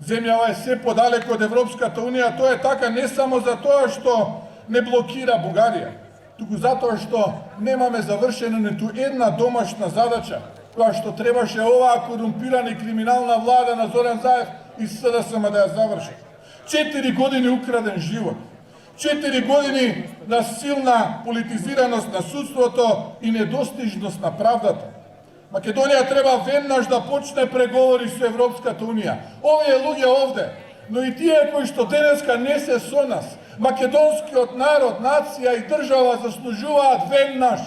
земјава е се подалеку од Европската Унија, тоа е така не само за тоа што не блокира Бугарија, туку затоа што немаме завршена ниту една домашна задача, која што требаше оваа корумпирана и криминална влада на Зоран Заев и СДСМ да ја заврши. 4 години украден живот, 4 години на силна политизираност на судството и недостижност на правдата. Македонија треба веднаш да почне преговори со Европската Унија. Овие луѓе овде, но и тие кои што денеска не се со нас, македонскиот народ, нација и држава заслужуваат веднаш,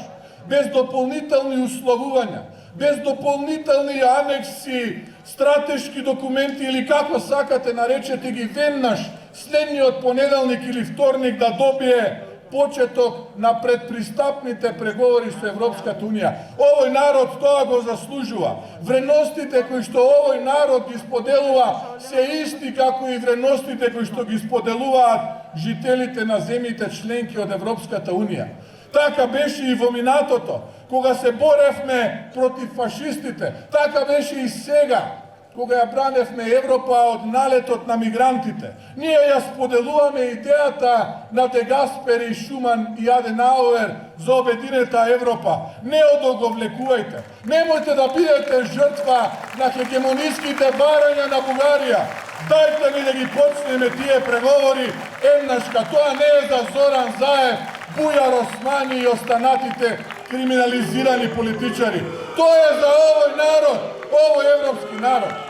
без дополнителни условувања, без дополнителни анекси, стратешки документи или како сакате наречете ги, веднаш следниот понеделник или вторник да добие почеток на предпристапните преговори со Европската Унија. Овој народ тоа го заслужува. Вредностите кои што овој народ ги споделува се исти како и вредностите кои што ги споделуваат жителите на земјите членки од Европската Унија. Така беше и во минатото, кога се боревме против фашистите, така беше и сега, кога ја браневме Европа од налетот на мигрантите. Ние ја споделуваме идејата на Де Гаспери, Шуман и Аденауер за обединета Европа. Не одоговлекувајте. Немојте да бидете жртва на хегемониските барања на Бугарија. Дајте ни да ги почнеме тие преговори еднаш, тоа не е за Зоран Заев, Бујар Османи и останатите криминализирани политичари. Тоа е за овој народ, овој европски народ.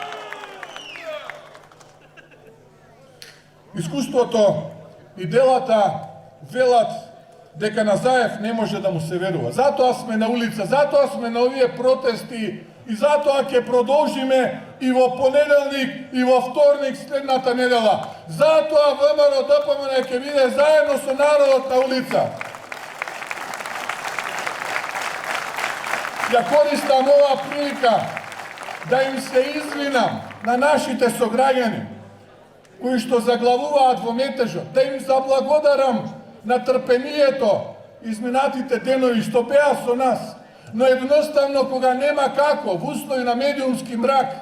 Искуството и делата велат дека на Заев не може да му се верува. Затоа сме на улица, затоа сме на овие протести и затоа ќе продолжиме и во понеделник и во вторник следната недела. Затоа ВМРО ДПМН ќе биде заедно со народот на улица. Ја користам оваа прилика да им се извинам на нашите сограѓани кои што заглавуваат во метежот, да им заблагодарам на трпението изминатите денови што беа со нас, но едноставно кога нема како, во услови на медиумски мрак,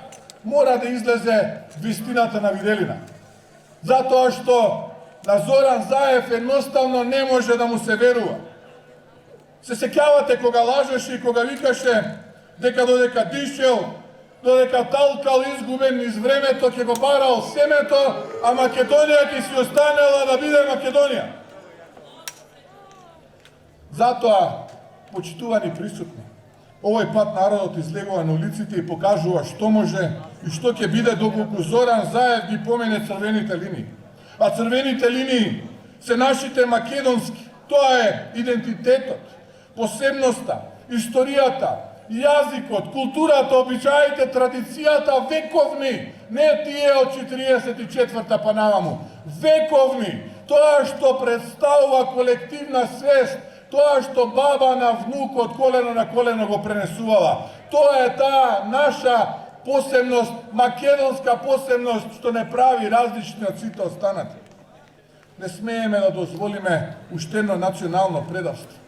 мора да излезе вистината на виделина. Затоа што на Зоран Заев едноставно не може да му се верува. Се сеќавате кога лажеше и кога викаше дека додека дишел, додека талкал изгубен низ времето, ќе го барал семето, а Македонија ќе си останела да биде Македонија. Затоа, почитувани присутни, овој пат народот излегува на улиците и покажува што може и што ќе биде доколку Зоран Заев ги помене црвените линии. А црвените линии се нашите македонски, тоа е идентитетот, посебноста, историјата, јазикот, културата, обичаите, традицијата, вековни, не тие од 44-та па наваму, вековни, тоа што представува колективна свест, тоа што баба на внук од колено на колено го пренесувала. Тоа е таа наша посебност, македонска посебност, што не прави различни од сите останати. Не смееме да дозволиме уште едно национално предавство.